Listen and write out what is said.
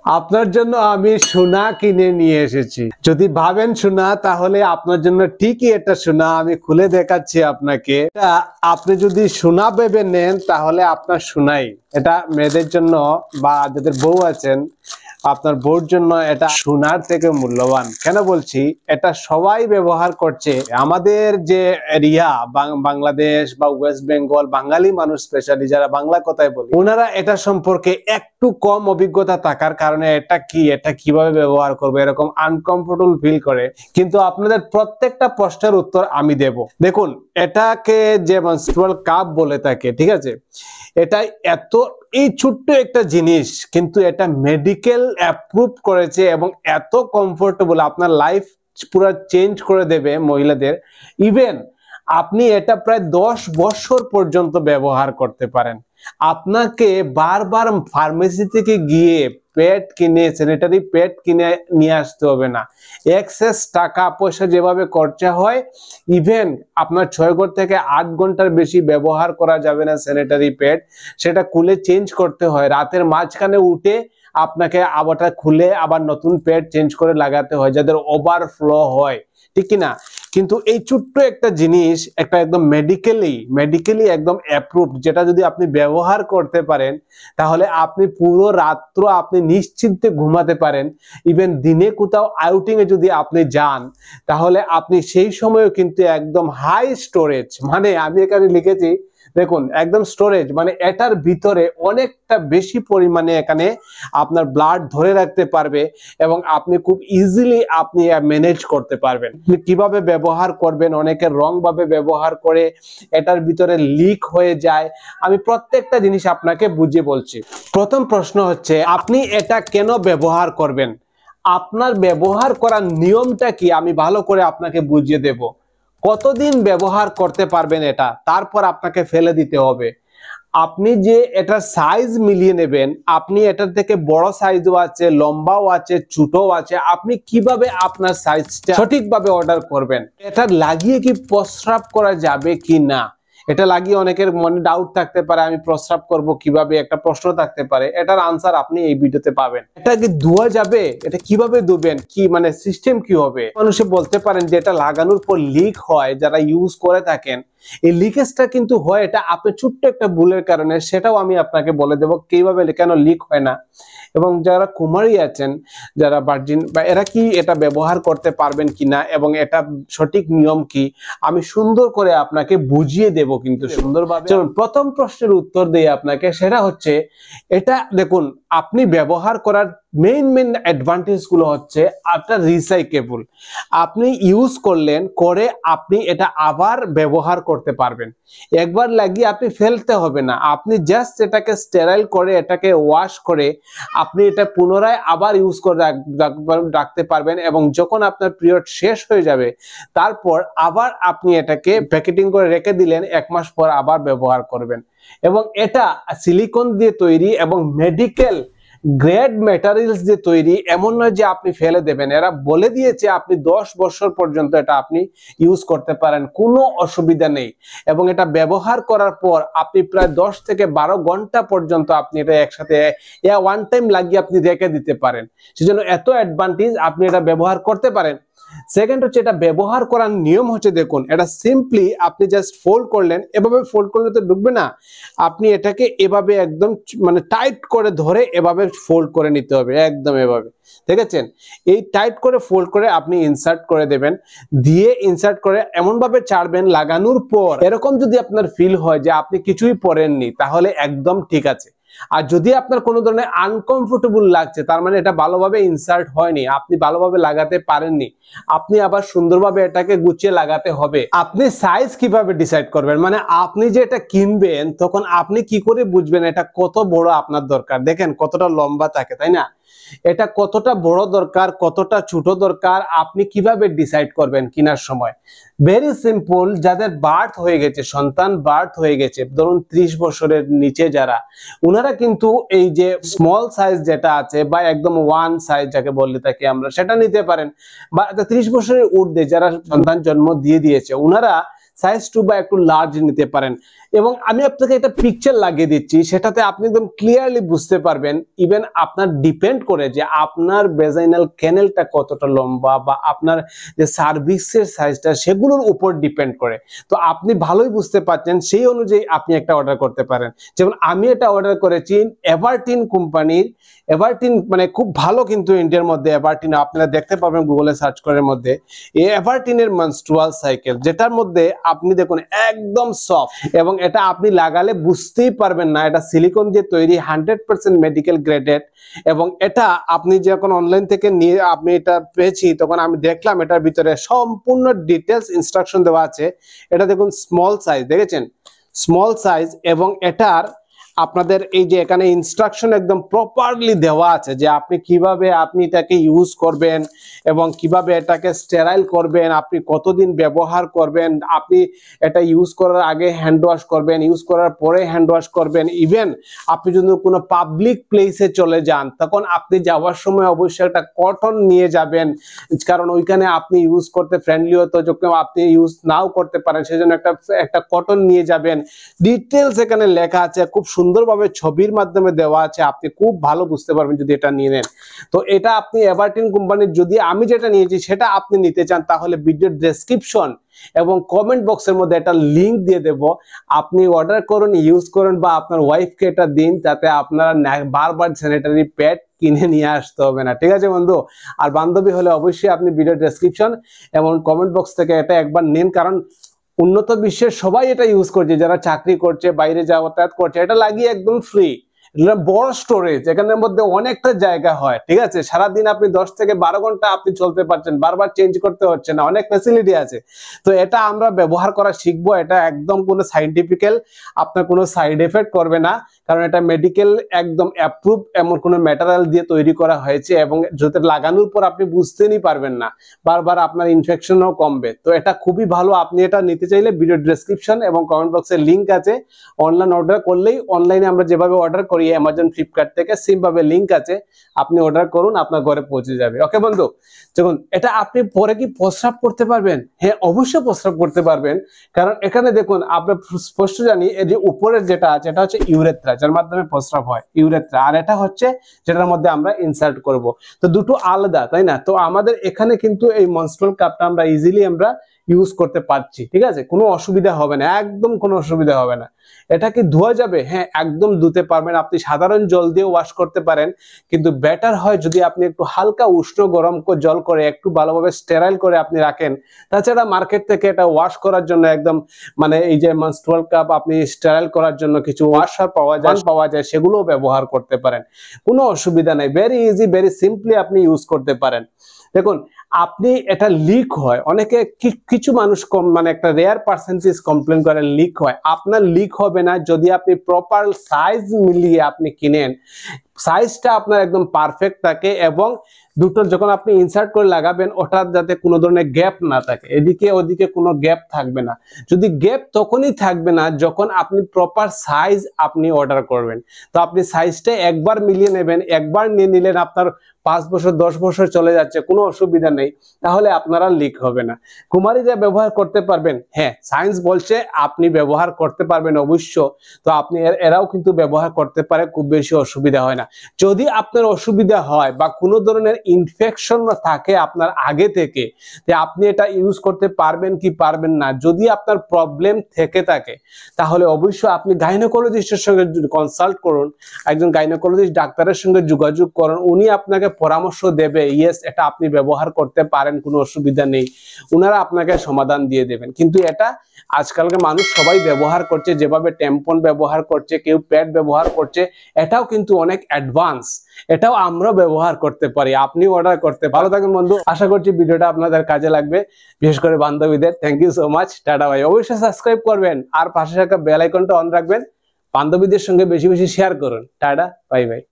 আপনার জন্য আমি সোনা কিনে নিয়ে এসেছি। যদি ভাবেন সোনা, তাহলে আপনার জন্য ঠিকই এটা সোনা। আমি খুলে দেখাচ্ছি আপনাকে। এটা আপনি যদি সোনা ভেবে নেন, তাহলে আপনার সোনাই। এটা মেয়েদের জন্য বা যাদের বউ আছেন, আপনার বউর জন্য এটা সোনার থেকে মূল্যবান। কেন বলছি? এটা সবাই ব্যবহার করছে। আমাদের যে এরিয়া বাংলাদেশ বা ওয়েস্ট বেঙ্গল, বাঙালি মানুষ স্পেশালি যারা বাংলা কথায় বলে, ওনারা এটা সম্পর্কে একটু কম অভিজ্ঞতা থাকার কারণে এটা কি, এটা কিভাবে ব্যবহার করবে, এরকম আনকমফোর্টেবল ফিল করে। কিন্তু আপনাদের প্রত্যেকটা প্রশ্নের উত্তর আমি দেব। দেখুন, এটাকে যে মেনস্ট্রুয়াল কাপ বলে থাকে, ঠিক আছে? এটা এই ছোট্ট একটা জিনিস, কিন্তু এটা মেডিকেল অ্যাপ্রুভ করেছে এবং এত কমফোর্টেবল, আপনার লাইফ পুরো চেঞ্জ করে দেবে মহিলাদের। ইভেন আপনি এটা প্রায় 10 বছর পর্যন্ত ব্যবহার করতে পারেন। আপনাকে বারবার ফার্মেসি থেকে গিয়ে প্যাড কিনে, স্যানিটারি প্যাড কিনে নিয়ে আসতে হবে না। এক্সেস টাকা পয়সা যেভাবে খরচা হয়, ইভেন আপনার 6 ঘন্টা থেকে 8 ঘন্টার বেশি ব্যবহার করা যাবে না স্যানিটারি প্যাড। সেটা খুলে চেঞ্জ করতে হয়, রাতের মাঝখানে উঠে আপনাকে আবারটা খুলে আবার নতুন প্যাড চেঞ্জ করে লাগাতে হয়, যাদের ওভারফ্লো হয়, ঠিক কিনা? কিন্তু এই ছোট্ট একটা জিনিস, একটা একদম মেডিকেলি একদম অ্যাপ্রুভড, যেটা যদি আপনি ব্যবহার করতে পারেন, তাহলে আপনি পুরো রাত্র আপনি নিশ্চিন্তে ঘুমাতে পারেন। ইভেন দিনে কোথাও আউটিং এ যদি আপনি যান, তাহলে আপনি সেই সময়ও কিন্তু একদম হাই স্টোরেজ, মানে আমি এখানে লিখেছি দেখুন, একদম স্টোরেজ, মানে এটার ভিতরে অনেকটা বেশি পরিমাণে এখানে আপনার ব্লাড ধরে রাখতে পারবে এবং আপনি খুব ইজিলি আপনি ম্যানেজ করতে পারবেন। কিভাবে ব্যবহার করবেন, অনেকে রং ভাবে ব্যবহার করে, এটার ভিতরে লিক হয়ে যায়। আমি প্রত্যেকটা জিনিস আপনাকে বুঝিয়ে বলছি। প্রথম প্রশ্ন হচ্ছে, আপনি এটা কেন ব্যবহার করবেন? আপনার ব্যবহার করার নিয়মটা কি, আমি ভালো করে আপনাকে বুঝিয়ে দেব। কতদিন ব্যবহার করতে পারবেন এটা, তারপর আপনাকে ফেলে দিতে হবে। আপনি যে এটা সাইজ মিলিয়ে নেবেন, আপনি এটার থেকে বড় সাইজও আছে, লম্বাও আছে, ছোটও আছে। আপনি কিভাবে আপনার সাইজটা সঠিকভাবে অর্ডার করবেন? এটা লাগিয়ে কি প্রস্রাব করা যাবে কি না, এটা লাগিয়ে অনেকের মনে ডাউট থাকতে পারে, আমি প্রস্রাব করব কিভাবে, একটা প্রশ্ন থাকতে পারে। এটার আনসার আপনি এই ভিডিওতে পাবেন। এটা কি ধোয়া যাবে? এটা কিভাবে ধুবেন, কি মানে সিস্টেম কি হবে? মানুষে বলতে পারেন যে এটা লাগানোর পর লিক হয়, যারা ইউজ করে থাকেন, এই লিকেজটা কিন্তু হয় এটা আপনার ছোট্ট একটা ভুলের কারণে। সেটাও আমি আপনাকে বলে দেব কিভাবে, কেন লিক হয় না। এবং যারা কুমারী আছেন, যারা ভার্জিন, বা এরা কি এটা ব্যবহার করতে পারবেন কিনা এবং এটা সঠিক নিয়ম কি, আমি সুন্দর করে আপনাকে বুঝিয়ে দেব, কিন্তু সুন্দরভাবে। চলুন প্রথম প্রশ্নের উত্তর দেই আপনাকে। সেটা হচ্ছে, এটা দেখুন, আপনি ব্যবহার করার মেইন অ্যাডভান্টেজ গুলো হচ্ছে আপনার রিসাইকেবল। আপনি ইউজ করলেন, করে আপনি এটা আবার ব্যবহার করতে পারবেন। একবার লাগিয়ে আপনি ফেলতে হবে না। আপনি জাস্ট এটাকে স্টেরাইল করে, এটাকে ওয়াশ করে আপনি এটা পুনরায় আবার ইউজ করে রাখতে পারবেন। এবং যখন আপনার পিরিয়ড শেষ হয়ে যাবে, তারপর আবার আপনি এটাকে প্যাকেটিং করে রেখে দিলেন, 1 মাস পর আবার ব্যবহার করবেন। এবং এটা সিলিকন দিয়ে তৈরি এবং মেডিকেল গ্রেড ম্যাটেরিয়ালস দিয়ে তৈরি। এমন নয় যে আপনি ফেলে দেবেন। এরা বলে দিয়েছে আপনি 10 বছর পর্যন্ত এটা আপনি ইউজ করতে পারেন, কোনো অসুবিধা নেই। এবং এটা ব্যবহার করার পর আপনি প্রায় 10 থেকে 12 ঘন্টা পর্যন্ত আপনি এটা একসাথে ওয়ান টাইম লাগিয়ে আপনি রেখে দিতে পারেন। সেজন্য এত অ্যাডভান্টেজ, আপনি এটা ব্যবহার করতে পারেন। সেকেন্ড হচ্ছে, এটা ব্যবহার করার নিয়ম হচ্ছে, দেখুন, এটা সিম্পলি আপনি জাস্ট ফোল্ড করলেন। এভাবে ফোল্ড করলে তো ঢুকবে না, আপনি এটাকে এভাবে একদম মানে টাইট করে ধরে এভাবে ফোল্ড করে নিতে হবে, একদম এভাবে, ঠিক আছে? এই টাইট করে ফোল্ড করে আপনি ইনসার্ট করে দেবেন। দিয়ে ইনসার্ট করে এমন ভাবে ছাড়বেন, লাগানোর পর এরকম যদি আপনার ফিল হয় যে আপনি কিছুই পরেননি, তাহলে একদম ঠিক আছে। আর যদি আপনার কোনো ধরনের আনকমফোর্টেবল লাগছে, তার মানে এটা ভালোভাবে ইনসার্ট হয়নি, আপনি ভালোভাবে লাগাতে পারেননি। আপনি আবার সুন্দরভাবে এটাকে গুছিয়ে লাগাতে হবে। আপনি সাইজ কিভাবে ডিসাইড করবেন, মানে আপনি যে এটা কিনবেন, তখন আপনি কি করে বুঝবেন এটা কত বড় আপনার দরকার? দেখেন কতটা লম্বা থাকে, তাই না? এটা কতটা বড় দরকার, কতটা ছোট দরকার, আপনি কিভাবে ডিসাইড করবেন কেনার সময়? Very simple. যাদের বার্থ হয়ে গেছে, সন্তান বার্থ হয়ে গেছে, ধরুন 30 বছরের নিচে যারা, ওনারা কিন্তু এই যে স্মল সাইজ যেটা আছে, বা একদম ওয়ান সাইজ যাকে বললে থাকি আমরা, সেটা নিতে পারেন। বা 30 বছরের ঊর্ধ্বে যারা সন্তান জন্ম দিয়ে দিয়েছে, ওনারা সাইজ 2 বা একটু লার্জ নিতে পারেন। এবং আমি আপনাকে একটা পিকচার লাগিয়ে দিচ্ছি, সেটাতে আপনি একদম ক্লিয়ারলি বুঝতে পারবেন। ইভেন আপনার ডিপেন্ড করে যে আপনার ভেজাইনাল ক্যানেলটা কতটা লম্বা বা আপনার যে সার্ভিক্সের সাইজটা, সেগুলোর উপর ডিপেন্ড করে। তো আপনি ভালোই বুঝতে পারছেন, সেই অনুযায়ী আপনি একটা অর্ডার করতে পারেন। যেমন আমি এটা অর্ডার করেছি এভারটিন কোম্পানির। এভারটিন মানে খুব ভালো, কিন্তু ইন্ডিয়ার মধ্যে এভারটিন আপনারা দেখতে পাবেন গুগলে সার্চ করার মধ্যে। এই এভারটিনের মেনস্ট্রুয়াল সাইকেল, যেটার মধ্যে আপনি দেখুন একদম সফট, এবং এটা আপনি লাগালে বুঝতেই পারবেন না এটা সিলিকন দিয়ে তৈরি, 100% মেডিকেল গ্রেডেড। এবং এটা আপনি যখন অনলাইন থেকে নিয়ে আমি এটা পেয়েছি, তখন আমি দেখলাম এটার ভিতরে সম্পূর্ণ ডিটেলস ইনস্ট্রাকশন দেওয়া আছে। এটা দেখুন স্মল সাইজ, দেখেছেন স্মল সাইজ, এবং এটার আপনাদের এই যে এখানে ইনস্ট্রাকশন একদম প্রপারলি দেওয়া আছে যে আপনি কিভাবে আপনি এটাকে ইউজ করবেন এবং কিভাবে এটাকে স্টেরাইল করবেন, আপনি কতদিন ব্যবহার করবেন, আপনি এটা ইউজ করার আগে হ্যান্ড ওয়াশ করবেন, ইউজ করার পরে হ্যান্ড ওয়াশ করবেন। ইভেন আপনি যদি কোনো পাবলিক প্লেসে চলে যান, তখন আপনি যাওয়ার সময় অবশ্যই একটা কটন নিয়ে যাবেন, কারণ ওইখানে আপনি ইউজ করতে ফ্রেন্ডলি হতো, যখন আপনি ইউজ নাও করতে পারেন সেজন্য একটা কটন নিয়ে যাবেন। ডিটেলস এখানে লেখা আছে, খুব সুন্দরভাবে ছবির মাধ্যমে দেওয়া আছে, আপনি খুব ভালো বুঝতে পারবেন যদি এটা নিয়ে নেন। তো এটা আপনি এভারটিন কোম্পানির, যদি আমি যেটা নিয়েছি সেটা আপনি নিতে চান, তাহলে ভিডিও ডেসক্রিপশন এবং কমেন্ট বক্সের মধ্যে একটা লিংক দিয়ে দেব। আপনি অর্ডার করুন, ইউজ করুন, বা আপনার ওয়াইফকে এটা দিন, যাতে আপনারা বারবার স্যানিটারি প্যাড কিনে নিয়ে আসতে হবে না। ঠিক আছে বন্ধু? আর বান্ধবী হলে অবশ্যই আপনি ভিডিও ডেসক্রিপশন এবং কমেন্ট বক্স থেকে এটা একবার নিন, কারণ উন্নত বিশ্বের সবাই এটা ইউজ করছে, যারা চাকরি করছে, বাইরে যাতায়াত করছে, এটা লাগিয়ে একদম ফ্রি। বড় স্টোরেজ, এখানের মধ্যে অনেকটা জায়গা হয়। ঠিক আছে, সারাদিন আপনি 10 থেকে 12 ঘন্টা আপনি চলতে পারছেন, বারবার চেঞ্জ করতে হচ্ছে না, অনেক ফ্যাসিলিটি আছে। তো এটা আমরা ব্যবহার করা শিখবো। এটা একদম কোনো সাইন্টিফিক্যাল, আপনার কোনো সাইড এফেক্ট করবে না, কারণ এটা মেডিকেল একদম অ্যাপ্রুভ এমন কোনো ম্যাটেরিয়াল দিয়ে তৈরি করা হয়েছে, এবং যাতে লাগানোর পর আপনি বুঝতেই পারবেন না, বারবার আপনার ইনফেকশনও কমবে। তো এটা খুবই ভালো। আপনি এটা নিতে চাইলে ভিডিও ডেসক্রিপশন এবং কমেন্ট বক্সে লিংক আছে। অনলাইন অর্ডার করলেই, অনলাইনে আমরা যেভাবে অর্ডার করি অ্যামাজন, ফ্লিপকার্ট থেকে, সেম ভাবে লিংক আছে, আপনি অর্ডার করুন, আপনার ঘরে পৌঁছে যাবে। ওকে বন্ধু? দেখুন, এটা আপনি পরে কি প্রস্রাব করতে পারবেন? হ্যাঁ, অবশ্যই প্রস্রাব করতে পারবেন, কারণ এখানে দেখুন আমরা স্পষ্ট জানি এই যে উপরের যেটা আছে এটা হচ্ছে ইউরেথ্রা, যার মাধ্যমে প্রস্রাব হয়, ইউরেথ্রা। আর এটা হচ্ছে যেটার মধ্যে আমরা ইনসার্ট করব। তো দুটো আলাদা, তাই না? তো আমাদের এখানে কিন্তু এই মেনস্ট্রুয়াল কাপটা আমরা ইজিলি আমরা ইউজ করতে পারছি। ঠিক আছে, কোনো অসুবিধা হবে না, একদম কোনো অসুবিধা হবে না। এটা কি ধোয়া যাবে? হ্যাঁ, একদম ধুতে পারবেন। আপনি সাধারণ জল দিয়ে ওয়াশ করতে পারেন, কিন্তু বেটার হয় যদি আপনি একটু হালকা উষ্ণ গরম জল করে একটু ভালোভাবে স্টেরাইল করে আপনি রাখেন। তাছাড়া মার্কেট থেকে এটা ওয়াশ করার জন্য একদম মানে এই যে মেনস্ট্রুয়াল কাপ আপনি স্টেরাইল করার জন্য কিছু ওয়াশার পাওয়া যায়, সেগুলোও ব্যবহার করতে পারেন, কোনো অসুবিধা নেই। ভেরি ইজি, ভেরি সিম্পলি আপনি ইউজ করতে পারেন। দেখুন, আপনি এটা লিক হয়, অনেকে কিছু মানুষ মানে একটা রেয়ার পার্সেন্টেজ কমপ্লেন করেন লিক হয়। আপনার লিক হবে না যদি আপনি প্রপার সাইজ মিলিয়ে আপনি কিনেন, সাইজটা আপনার একদম পারফেক্ট থাকে, এবং দুটো যখন আপনি ইনসার্ট করে লাগাবেন ওটার যাতে কোনো ধরনের গ্যাপ না থাকে, এদিকে ওদিকে কোনো গ্যাপ থাকবে না। যদি গ্যাপ তখনই থাকবে না যখন আপনি প্রপার সাইজ আপনি অর্ডার করবেন। তো আপনি সাইজটা একবার মিলিয়ে নেবেন, একবার নিয়ে নিলেন, আপনার 5 বছর 10 বছর চলে যাচ্ছে, কোনো অসুবিধা নেই, তাহলে আপনারা লিক হবে না। কুমারীরা ব্যবহার করতে পারবেন? হ্যাঁ, সায়েন্স বলছে আপনি ব্যবহার করতে পারবেন অবশ্য। তো আপনি এরাও কিন্তু ব্যবহার করতে পারে, খুব বেশি অসুবিধা হয় না। যদি আপনার অসুবিধা হয় বা কোনো ধরনের ইনফেকশন থাকে আপনার আগে থেকে, আপনি এটা ইউজ করতে পারবেন কি পারবেন না, যদি আপনার প্রবলেম থেকে থাকে, তাহলে অবশ্যই আপনি গাইনোকোলজিস্টের সঙ্গে কনসাল্ট করুন, একজন গাইনোকোলজিস্ট ডাক্তারের সঙ্গে যোগাযোগ করুন, উনি আপনাকে পরামর্শ দেবে, ইয়েস এটা আপনি ব্যবহার করতে পারেন, কোনো অসুবিধা নেই, উনারা আপনাকে সমাধান দিয়ে দেবেন। কিন্তু এটা আজকালকার মানুষ সবাই ব্যবহার করছে, যেভাবে ট্যাম্পন ব্যবহার করছে, কেউ প্যাড ব্যবহার করছে, এটাও কিন্তু অনেক অ্যাডভান্স, এটাও আমরা ব্যবহার করতে পারি, আপনি অর্ডার করতে। ভালো থাকুন বন্ধু, আশা করছি ভিডিওটা আপনাদের কাজে লাগবে, বিশেষ করে বান্ধবীদের। থ্যাংক ইউ সো মাচ, টাটা ভাই। অবশ্যই সাবস্ক্রাইব করবেন আর পাশে থাকা বেল আইকনটা অন রাখবেন, বান্ধবীদের সঙ্গে বেশি বেশি শেয়ার করুন। Tata, bye bye.